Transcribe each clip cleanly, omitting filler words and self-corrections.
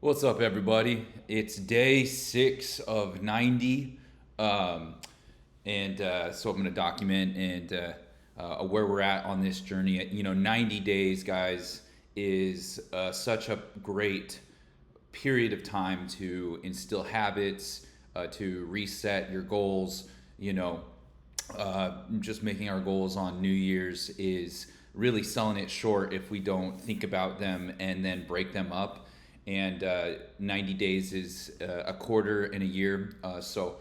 What's up, everybody? It's day 6 of 90. Um, so I'm going to document where we're at on this journey. 90 days, guys, is such a great period of time to instill habits, to reset your goals. Just making our goals on New Year's is really selling it short if we don't think about them and then break them up. And 90 days is a quarter in a year. So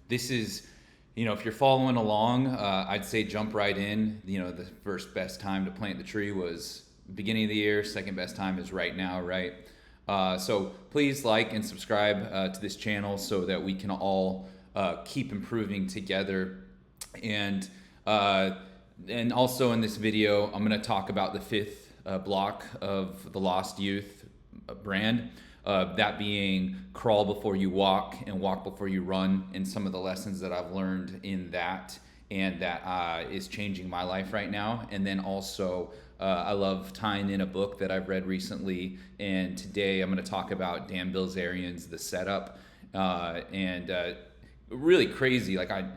this is, if you're following along, I'd say jump right in. The first best time to plant the tree was beginning of the year. Second best time is right now, right? So please like and subscribe to this channel so that we can all keep improving together. And also in this video, I'm going to talk about the fifth block of the Lost Youth brand, that being crawl before you walk and walk before you run, and some of the lessons that I've learned in that and that is changing my life right now. And then also I love tying in a book that I've read recently, and today I'm going to talk about Dan Bilzerian's The Setup. Really crazy, like I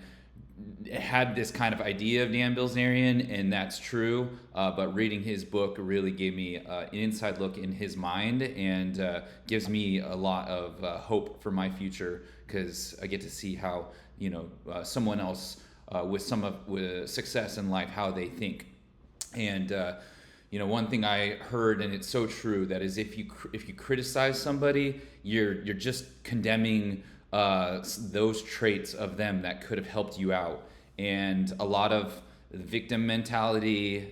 had this kind of idea of Dan Bilzerian, and that's true. But reading his book really gave me an inside look in his mind, and gives me a lot of hope for my future, because I get to see how someone else with success in life, how they think. And one thing I heard, and it's so true, that is if you criticize somebody, you're just condemning those traits of them that could have helped you out. And a lot of the victim mentality,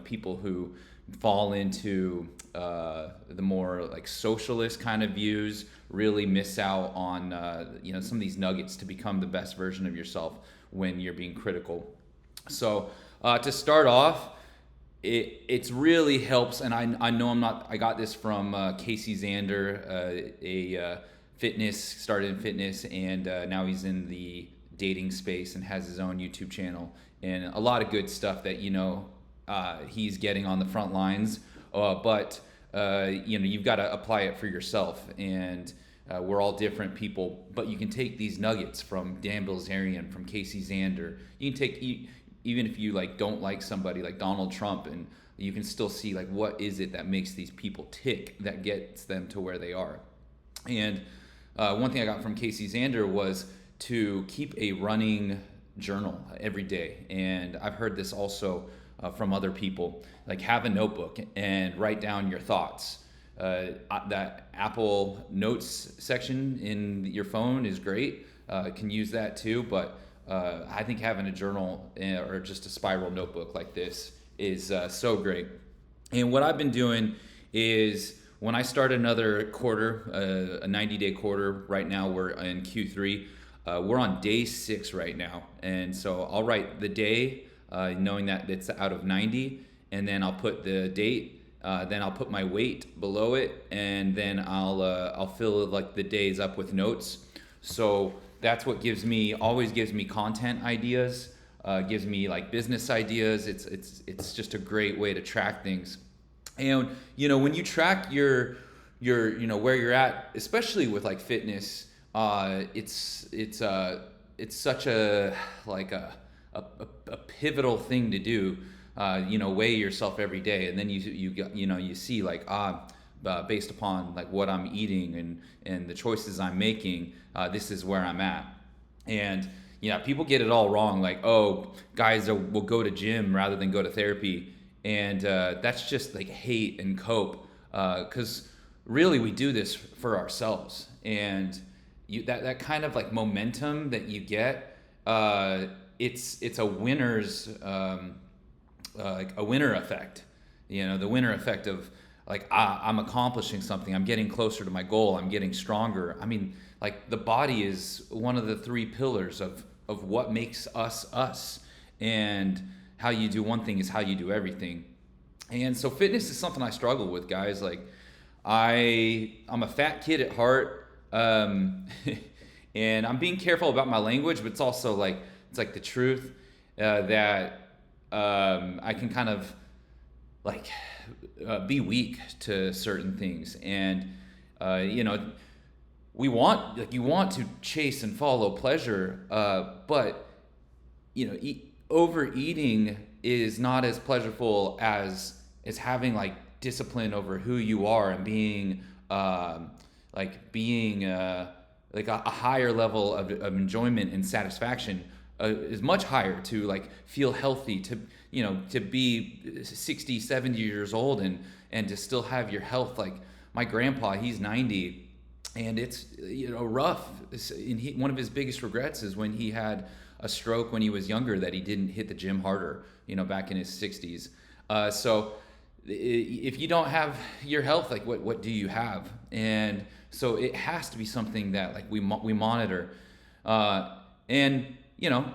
people who fall into the more like socialist kind of views, really miss out on some of these nuggets to become the best version of yourself when you're being critical. So to start off, it really helps, and I know I got this from Casey Zander, started in fitness, and now he's in the dating space and has his own YouTube channel, and a lot of good stuff that he's getting on the front lines. But you've got to apply it for yourself, and we're all different people. But you can take these nuggets from Dan Bilzerian, from Casey Zander. You can take even if you don't like somebody like Donald Trump, and you can still see what is it that makes these people tick, that gets them to where they are. And one thing I got from Casey Zander was to keep a running journal every day. And I've heard this also from other people, have a notebook and write down your thoughts. That Apple Notes section in your phone is great. Can use that too, but I think having a journal or just a spiral notebook like this is so great. And what I've been doing is, when I start another quarter, a 90-day quarter, right now we're in Q3, we're on day 6 right now. And so I'll write the day, knowing that it's out of 90, and then I'll put the date, then I'll put my weight below it, and then I'll fill the days up with notes. So that's what always gives me content ideas, gives me business ideas. It's just a great way to track things. And when you track your where you're at, especially with fitness, it's such a pivotal thing to do. Weigh yourself every day, and then you see based upon what I'm eating and the choices I'm making, this is where I'm at. And people get it all wrong. Guys will go to gym rather than go to therapy. And that's just hate and cope, because really we do this for ourselves. And that kind of momentum that you get, it's a winner's a winner effect. The winner effect of I'm accomplishing something, I'm getting closer to my goal, I'm getting stronger. I mean, the body is one of the 3 pillars of what makes us us. And how you do one thing is how you do everything. And so fitness is something I struggle with, guys. I'm a fat kid at heart, and I'm being careful about my language, but it's also it's the truth, that I can kind of be weak to certain things. And You know, we want, like, you want to chase and follow pleasure, but you know, overeating is not as pleasurable as having like discipline over who you are and being being like a higher level of enjoyment and satisfaction is much higher to like feel healthy, to you know, to be 60, 70 years old and to still have your health. Like my grandpa, he's 90, and it's, you know, rough. And one of his biggest regrets is when he had a stroke when he was younger, that he didn't hit the gym harder, you know, back in his 60s. So if you don't have your health, like what do you have? And so it has to be something that like we monitor. And you know,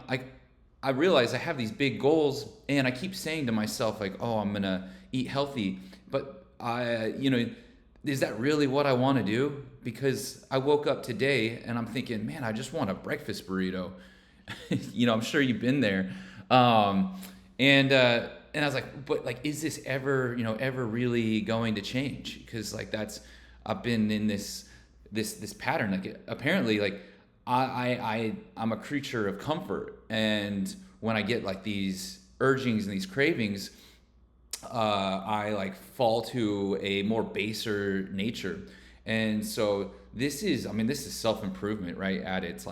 I realize I have these big goals, and I keep saying to myself like, oh, I'm gonna eat healthy, but you know, is that really what I want to do? Because I woke up today and I'm thinking, man, I just want a breakfast burrito. You know, I'm sure you've been there. And I was like, but like, is this ever, you know, ever really going to change? Because like I've been in this pattern. Like apparently, like I'm a creature of comfort, and when I get like these urgings and these cravings, I like fall to a more baser nature. And so this is self-improvement, right? At its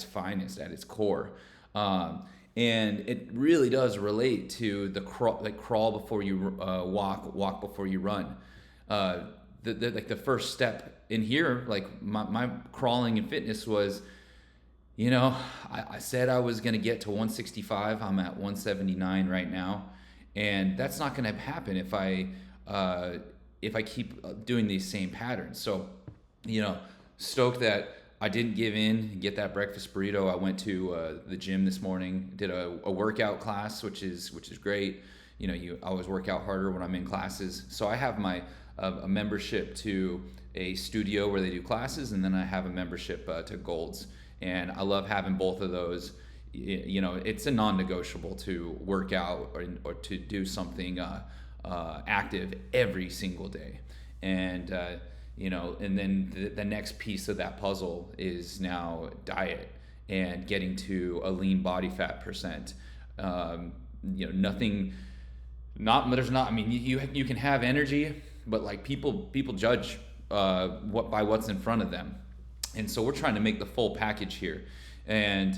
finest, at its core. And it really does relate to the crawl before you walk before you run. The first step in here, like my crawling and fitness was, you know, I said I was going to get to 165. I'm at 179 right now, and that's not going to happen if I keep doing these same patterns. So, you know, stoked that I didn't give in and get that breakfast burrito. I went to the gym this morning, did a workout class, which is great. You know, you always work out harder when I'm in classes. So I have my a membership to a studio where they do classes, and then I have a membership to Gold's, and I love having both of those. You know, it's a non-negotiable to work out or to do something active every single day. And you know, and then the next piece of that puzzle is now diet and getting to a lean body fat percent. You know, I mean, you can have energy, but like people judge by what's in front of them. And so we're trying to make the full package here. And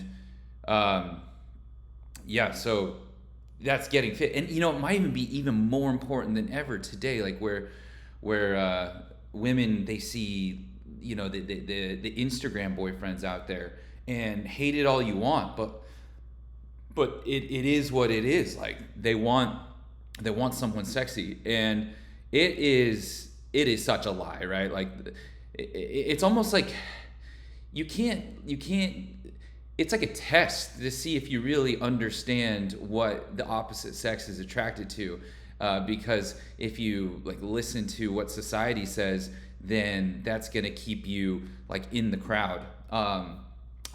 yeah, so that's getting fit. And you know, it might even be even more important than ever today, like where women, they see, you know, the Instagram boyfriends out there, and hate it all you want, but it is what it is. Like they want someone sexy, and it is such a lie, right? Like it's almost like you can't it's like a test to see if you really understand what the opposite sex is attracted to. Because if you like listen to what society says, then that's gonna keep you like in the crowd. I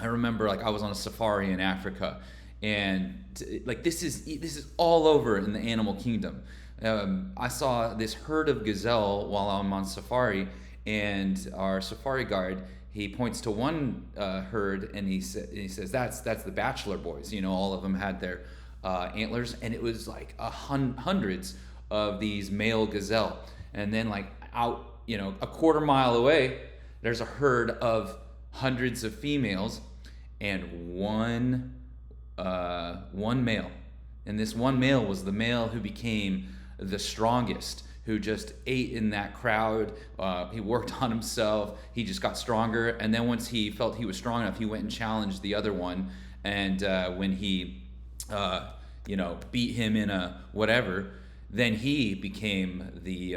remember like I was on a safari in Africa, and like this is all over in the animal kingdom. I saw this herd of gazelle while I'm on safari, and our safari guide, he points to one herd, and he says that's the bachelor boys. You know, all of them had their antlers, and it was like hundreds of these male gazelle. And then like out, you know, a quarter mile away, there's a herd of hundreds of females and one male. And this one male was the male who became the strongest, who just ate in that crowd. He worked on himself. He just got stronger. And then once he felt he was strong enough, he went and challenged the other one. And when he you know, beat him in a whatever, then he became the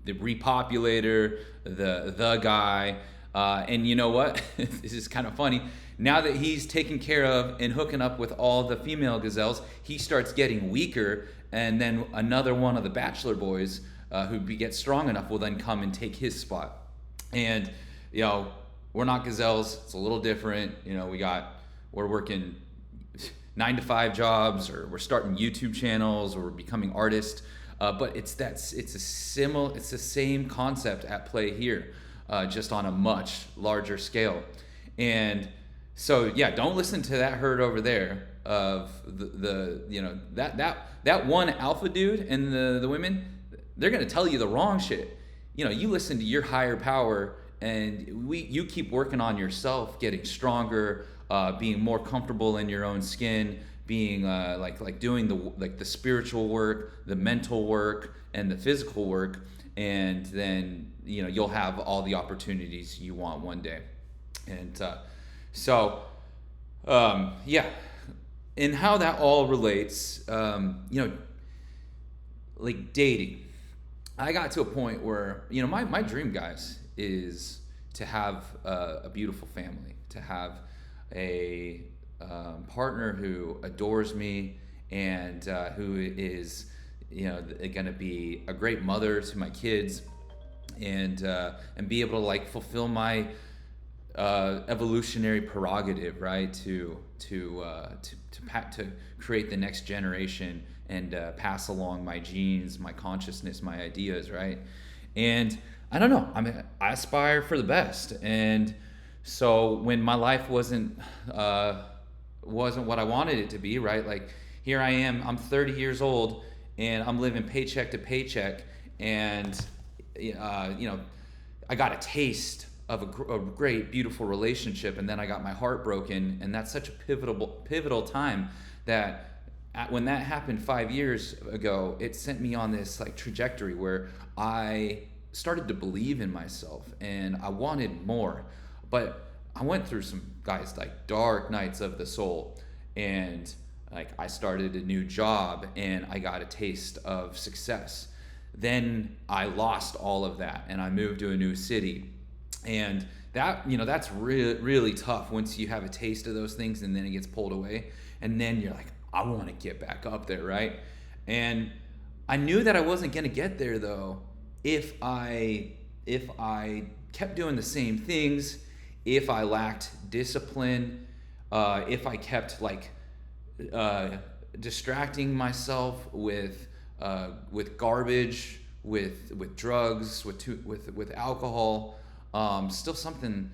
repopulator, the guy. And you know what? This is kind of funny. Now that he's taken care of and hooking up with all the female gazelles, he starts getting weaker, and then another one of the bachelor boys who gets strong enough will then come and take his spot. And you know, we're not gazelles. It's a little different. You know, we're working 9-to-5 jobs, or we're starting YouTube channels, or we're becoming artists. But it's the same concept at play here, just on a much larger scale. And so yeah, don't listen to that herd over there of the that one alpha dude and the women. They're gonna tell you the wrong shit. You listen to your higher power, and you keep working on yourself, getting stronger, being more comfortable in your own skin, being like doing the spiritual work, the mental work, and the physical work, and then you'll have all the opportunities you want one day. And so yeah, and how that all relates, like dating. I got to a point where my dream, guys, is to have a beautiful family, to have a partner who adores me, and who is going to be a great mother to my kids, and be able to like fulfill my evolutionary prerogative, right? To create the next generation, and pass along my genes, my consciousness, my ideas, right? And I don't know. I aspire for the best, and so when my life wasn't what I wanted it to be, right? Like here I am. I'm 30 years old, and I'm living paycheck to paycheck, and I got a taste of a great, beautiful relationship, and then I got my heart broken, and that's such a pivotal time that when that happened 5 years ago, it sent me on this like trajectory where I started to believe in myself, and I wanted more. But I went through some guys like dark nights of the soul, and like I started a new job, and I got a taste of success. Then I lost all of that, and I moved to a new city. And that's really tough once you have a taste of those things, and then it gets pulled away, and then you're like, I want to get back up there, right? And I knew that I wasn't going to get there though if I kept doing the same things, if I lacked discipline, if I kept like distracting myself with garbage, with drugs, with alcohol. Still something,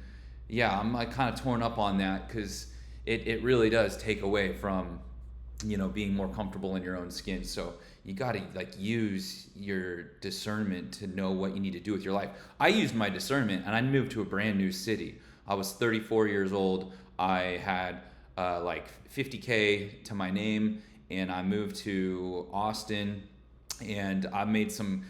yeah, I'm like kind of torn up on that, because it really does take away from being more comfortable in your own skin. So you got to like use your discernment to know what you need to do with your life. I used my discernment, and I moved to a brand new city. I was 34 years old. I had like 50K to my name, and I moved to Austin, and I made some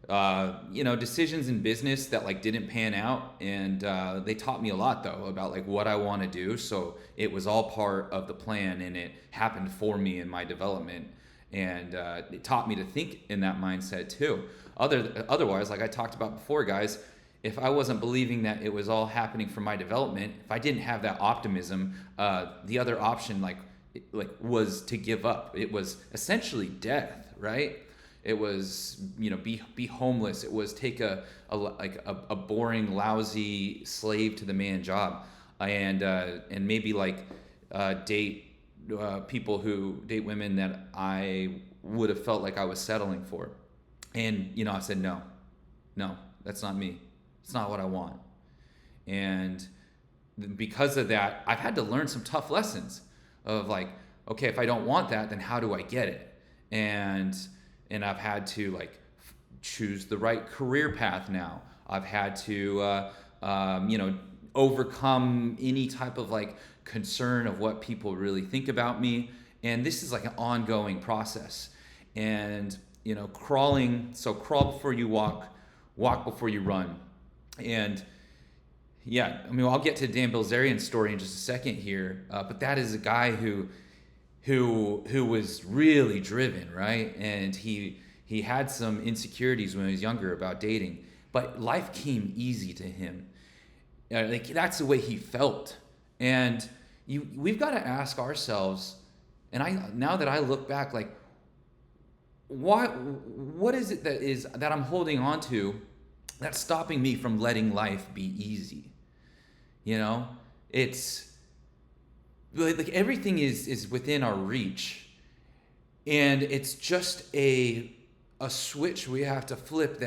decisions in business that like didn't pan out, and they taught me a lot though about like what I want to do. So it was all part of the plan, and it happened for me in my development, and it taught me to think in that mindset too. Otherwise, like I talked about before, guys, if I wasn't believing that it was all happening for my development, if I didn't have that optimism, the other option like was to give up. It was essentially death, right? It was be homeless. It was take a boring, lousy slave to the man job, and maybe like date women that I would have felt like I was settling for. And I said no, that's not me. It's not what I want. And because of that, I've had to learn some tough lessons of like, okay, if I don't want that, then how do I get it? And I've had to like choose the right career path now. I've had to, overcome any type of like concern of what people really think about me. And this is like an ongoing process. And, crawl before you walk before you run. And yeah, I'll get to Dan Bilzerian's story in just a second here. But that is a guy who was really driven, right? And he had some insecurities when he was younger about dating, but life came easy to him. Like that's the way he felt. And we've got to ask ourselves, and now that I look back, like what is it that I'm holding on to that's stopping me from letting life be easy? It's like everything is within our reach, and it's just a a switch we have to flip,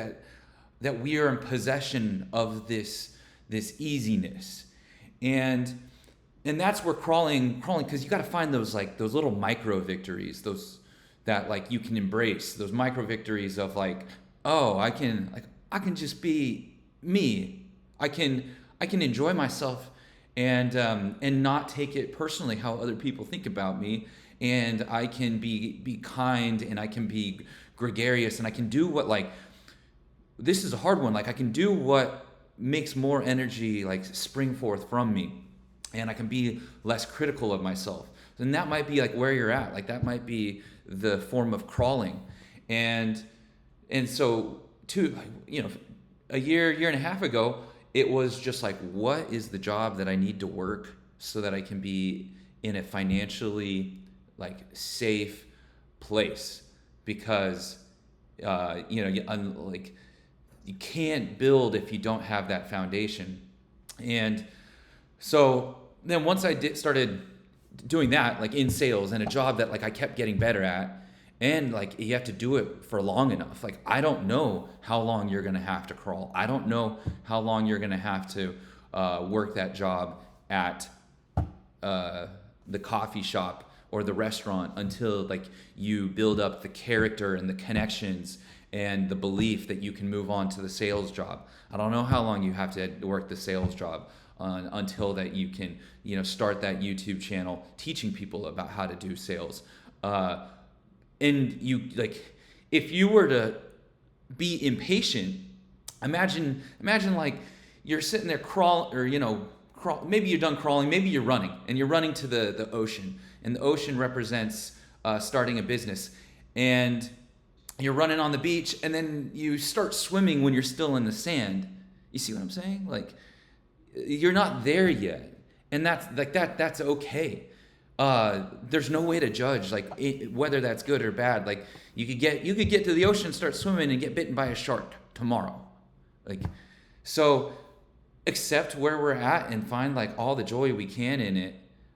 that we are in possession of this easiness. And that's where crawling, because you got to find those little micro victories, those that like you can embrace, those micro victories of like, oh, I can just be me. I can enjoy myself and not take it personally how other people think about me, and I can be kind, and I can be gregarious, and I can do what, like, this is a hard one, like I can do what makes more energy like spring forth from me, and I can be less critical of myself. And that might be like where you're at. Like that might be the form of crawling. And so a year and a half ago, it was just like, what is the job that I need to work so that I can be in a financially like safe place? Because you can't build if you don't have that foundation. And so then once I started doing that, like in sales, and a job that like I kept getting better at, and like you have to do it for long enough. Like I don't know how long you're gonna have to crawl. I don't know how long you're gonna have to work that job at the coffee shop or the restaurant until like you build up the character and the connections and the belief that you can move on to the sales job. I don't know how long you have to work the sales job until that you can, start that YouTube channel teaching people about how to do sales. And you like, if you were to be impatient, imagine like you're sitting there crawl, maybe you're done crawling, maybe you're running, and you're running to the ocean, and the ocean represents starting a business, and you're running on the beach, and then you start swimming when you're still in the sand. You see what I'm saying? Like, you're not there yet, and that's okay. There's no way to judge whether that's good or bad. Like you could get to the ocean, start swimming, and get bitten by a shark tomorrow. Like, so accept where we're at and find like all the joy we can in it.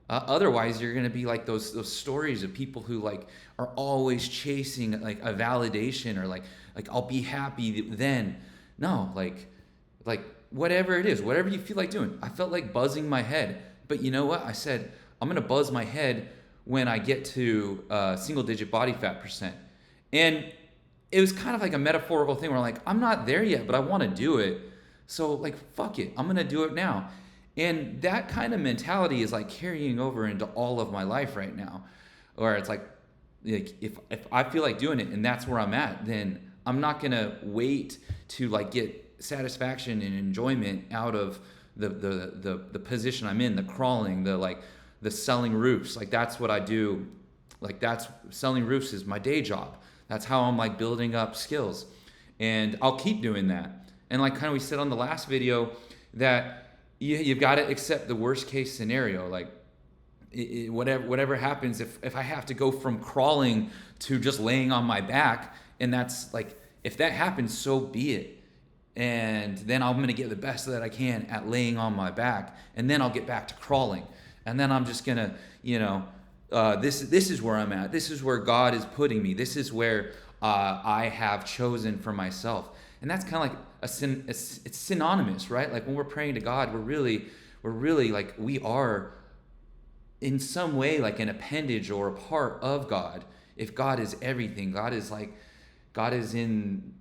Otherwise, you're gonna be like those stories of people who like are always chasing like a validation, or like I'll be happy then. No, like whatever it is, whatever you feel like doing. I felt like buzzing my head, but you know what? I said I'm gonna buzz my head when I get to single digit body fat percent, and it was kind of like a metaphorical thing where I'm like, I'm not there yet, but I want to do it. So like, fuck it, I'm gonna do it now. And that kind of mentality is like carrying over into all of my life right now, where it's like if I feel like doing it and that's where I'm at, then I'm not gonna wait to like get satisfaction and enjoyment out of the position I'm in, the crawling, the selling roofs. Like that's what I do. Like that's selling roofs is my day job. That's how I'm like building up skills, and I'll keep doing that. And like kind of we said on the last video that you've got to accept the worst case scenario. Like whatever happens, if I have to go from crawling to just laying on my back, and that's like, if that happens, so be it. And then I'm going to get the best that I can at laying on my back, and then I'll get back to crawling. And then I'm just going to, this is where I'm at. This is where God is putting me. This is where I have chosen for myself. And that's kind of like it's synonymous, right? Like when we're praying to God, we're really like, we are in some way like an appendage or a part of God. If God is everything, God is in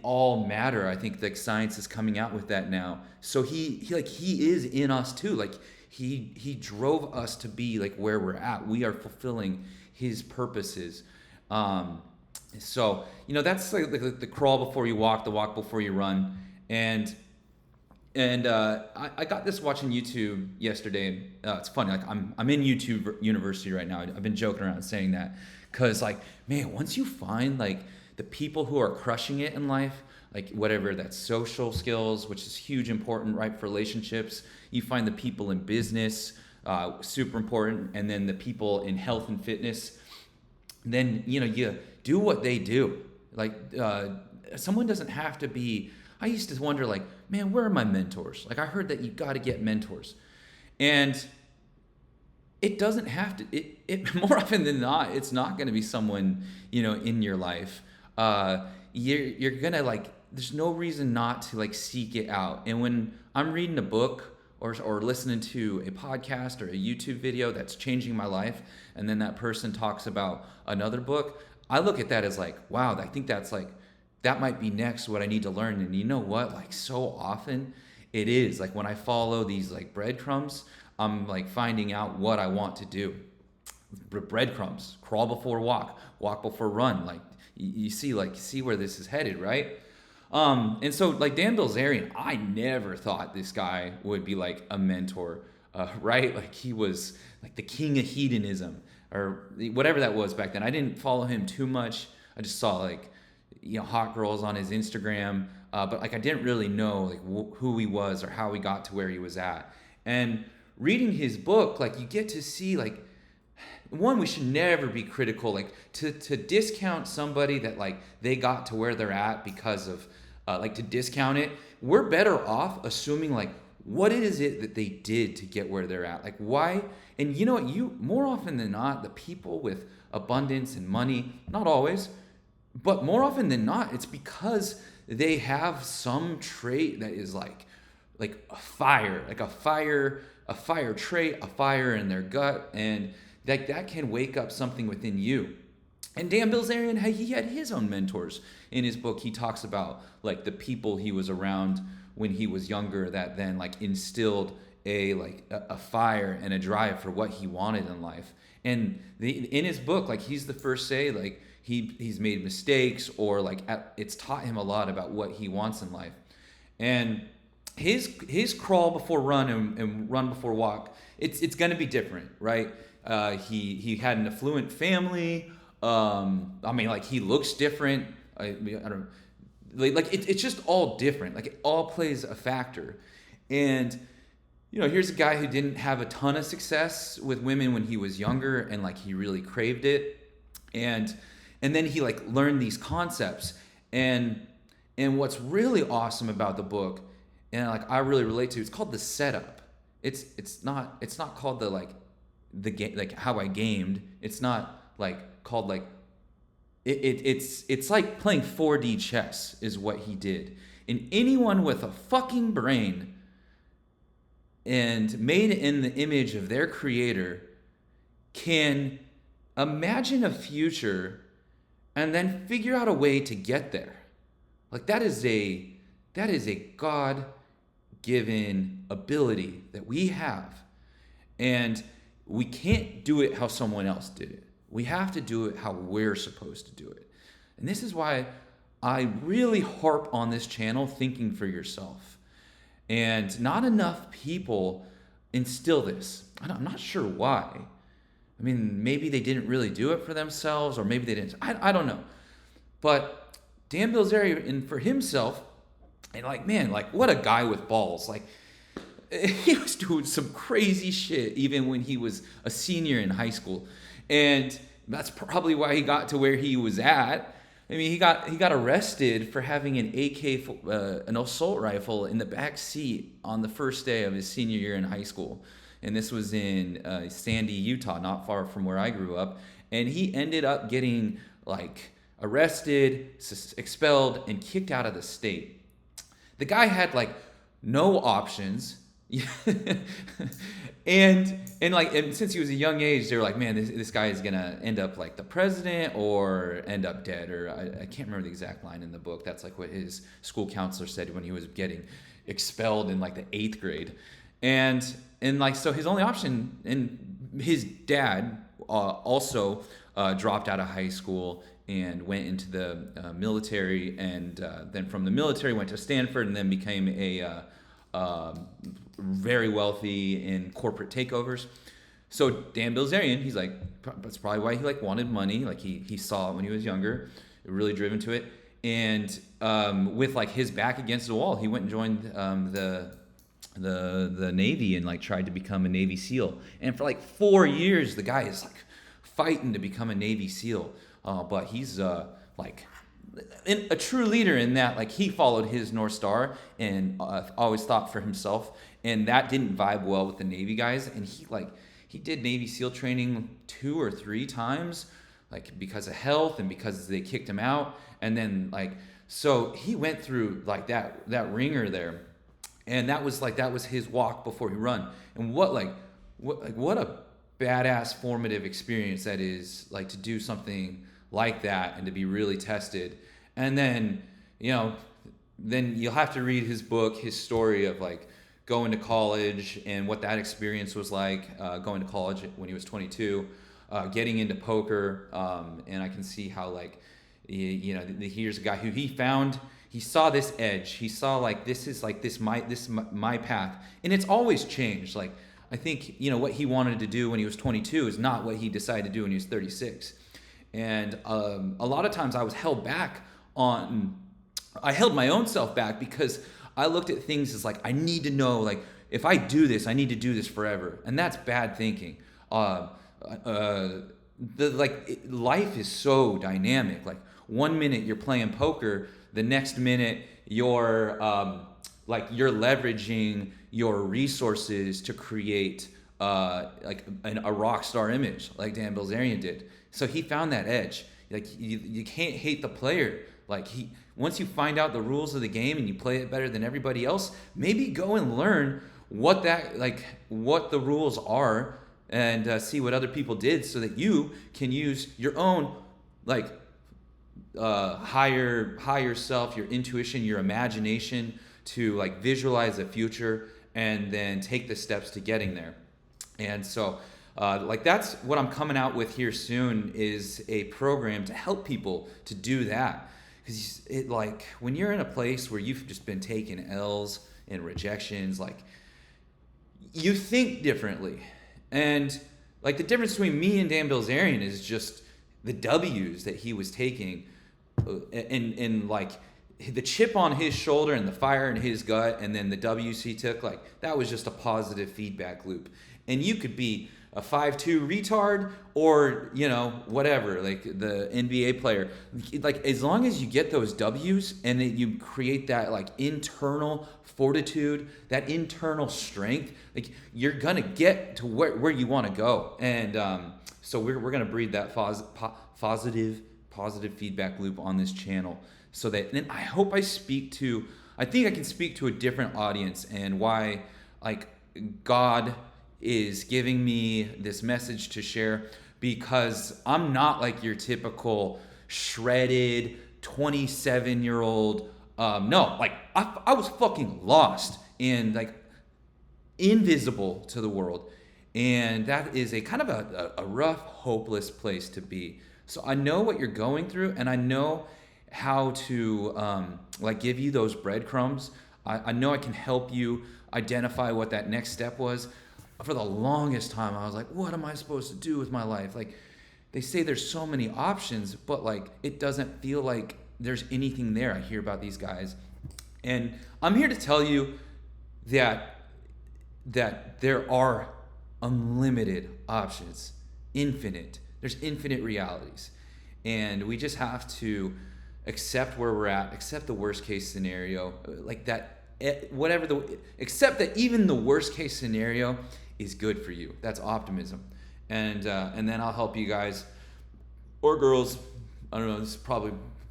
all matter. I think like science is coming out with that now. So he is in us too. Like he drove us to be like where we're at. We are fulfilling his purposes. So, that's like the crawl before you walk, the walk before you run. And I got this watching YouTube yesterday. It's funny, like I'm in YouTube University right now. I've been joking around saying that because like, man, once you find like the people who are crushing it in life, like whatever that's social skills, which is huge important, right, for relationships. You find the people in business, super important, and then the people in health and fitness. Then you do what they do. Like someone doesn't have to be. I used to wonder, like, man, where are my mentors? Like I heard that you got to get mentors, and it doesn't have to. It more often than not, it's not going to be someone in your life. you're gonna like, there's no reason not to like seek it out. And when I'm reading a book or listening to a podcast or a YouTube video that's changing my life, and then that person talks about another book, I look at that as like, wow, I think that's like, that might be next what I need to learn. And you know what? Like, so often it is like when I follow these like breadcrumbs, I'm like finding out what I want to do. Breadcrumbs, crawl before walk, walk before run. Like you see where this is headed, right? And so like Dan Bilzerian, I never thought this guy would be like a mentor, right? Like he was like the king of hedonism or whatever that was back then. I didn't follow him too much. I just saw like, hot girls on his Instagram, but like I didn't really know like who he was or how he got to where he was at. And reading his book, like you get to see like, one, we should never be critical, like to discount somebody that like they got to where they're at because of like to discount it. We're better off assuming like what is it that they did to get where they're at, like why. And you know what, you more often than not, the people with abundance and money, not always, but more often than not, it's because they have some trait that is like a fire, like a fire trait, a fire in their gut, and that can wake up something within you. And Dan Bilzerian, he had his own mentors. In his book, he talks about like the people he was around when he was younger that then like instilled a fire and a drive for what he wanted in life. And in his book, like he's the first say like he's made mistakes or like it's taught him a lot about what he wants in life. And his crawl before run and run before walk, it's going to be different, right? He had an affluent family. I mean, like he looks different. I don't like it's just all different. Like it all plays a factor. And here's a guy who didn't have a ton of success with women when he was younger, and like he really craved it. And then he like learned these concepts. And what's really awesome about the book, and like I really relate to, it's called The Setup. It's not called the game, like how I gamed. It's not like called like it's like playing 4D chess is what he did. And anyone with a fucking brain and made in the image of their creator can imagine a future and then figure out a way to get there. Like that is a God-given ability that we have. And we can't do it how someone else did it. We have to do it how we're supposed to do it. And this is why I really harp on this channel, thinking for yourself. And not enough people instill this. I'm not sure why. I mean, maybe they didn't really do it for themselves, or maybe they didn't. I don't know. But Dan Bilzerian, for himself, and like, man, like what a guy with balls. Like he was doing some crazy shit even when he was a senior in high school. And that's probably why he got to where he was at. I mean, he got arrested for having an assault rifle in the back seat on the first day of his senior year in high school. And this was in Sandy, Utah, not far from where I grew up. And he ended up getting like arrested, expelled, and kicked out of the state. The guy had like no options. and since he was a young age, they were like, man, this guy is gonna end up like the president or end up dead, or I can't remember the exact line in the book. That's like what his school counselor said when he was getting expelled in like the 8th grade. And like, so his only option, and his dad also dropped out of high school and went into the military, and then from the military went to Stanford, and then became a very wealthy in corporate takeovers. So Dan Bilzerian, he's like, that's probably why he like wanted money. Like he saw it when he was younger, really driven to it. And with like his back against the wall, he went and joined the Navy and like tried to become a Navy SEAL. And for like 4 years, the guy is like fighting to become a Navy SEAL. But he's like a true leader in that, like he followed his North Star and always thought for himself, and that didn't vibe well with the Navy guys. And he did Navy SEAL training 2 or 3 times, like because of health and because they kicked him out. And then so he went through like that ringer there, and that was his walk before he run. And what a badass formative experience that is, like, to do something like that and to be really tested. And then then you'll have to read his book, his story of like going to college and what that experience was like, going to college when he was 22, getting into poker. And I can see how, like, here's a guy who he saw this edge. He saw, like, this is my path. And it's always changed. Like, I think, what he wanted to do when he was 22 is not what he decided to do when he was 36. And a lot of times I was held back I held my own self back because I looked at things as like, I need to know, like, if I do this, I need to do this forever. And that's bad thinking. Life is so dynamic. Like, 1 minute you're playing poker, the next minute you're leveraging your resources to create a rock star image like Dan Bilzerian did. So he found that edge. Like, you can't hate the player. Like, once you find out the rules of the game and you play it better than everybody else, maybe go and learn what the rules are, and see what other people did, so that you can use your own, like, higher self, your intuition, your imagination to, like, visualize the future and then take the steps to getting there. And so that's what I'm coming out with here soon, is a program to help people to do that. Because when you're in a place where you've just been taking L's and rejections, like, you think differently. And, like, the difference between me and Dan Bilzerian is just the W's that he was taking, and like the chip on his shoulder and the fire in his gut, and then the W's he took, like, that was just a positive feedback loop. And you could be a 5'2" retard, or, whatever, like the NBA player. Like, as long as you get those W's and that you create that, like, internal fortitude, that internal strength, like, you're gonna get to where you want to go. And so we're gonna breed that positive feedback loop on this channel, so that then I hope I think I can speak to a different audience, and why, like, God is giving me this message to share, because I'm not like your typical shredded 27-year-old. No, like, I was fucking lost and, like, invisible to the world. And that is a kind of a rough, hopeless place to be. So I know what you're going through, and I know how to give you those breadcrumbs. I know I can help you identify what that next step was. For the longest time, I was like, what am I supposed to do with my life? Like, they say there's so many options, but, like, it doesn't feel like there's anything there. I hear about these guys. And I'm here to tell you that there are unlimited options, infinite. There's infinite realities. And we just have to accept where we're at, accept the worst case scenario, like that, accept that even the worst case scenario is good for you. That's optimism. And then I'll help you guys or girls. I don't know,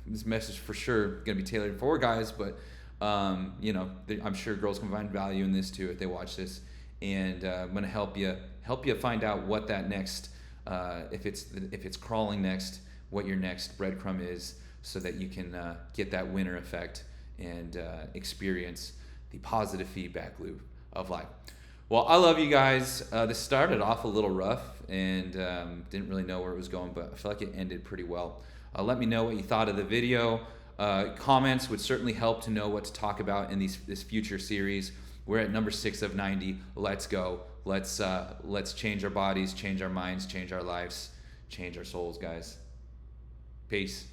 this message for sure gonna be tailored for guys, but I'm sure girls can find value in this too if they watch this. And I'm gonna help you find out what that next, if it's crawling next, what your next breadcrumb is, so that you can get that winner effect and experience the positive feedback loop of life. Well, I love you guys. This started off a little rough and didn't really know where it was going, but I feel like it ended pretty well. Let me know what you thought of the video. Comments would certainly help to know what to talk about in this future series. We're at number 6 of 90. Let's go. Let's change our bodies, change our minds, change our lives, change our souls, guys. Peace.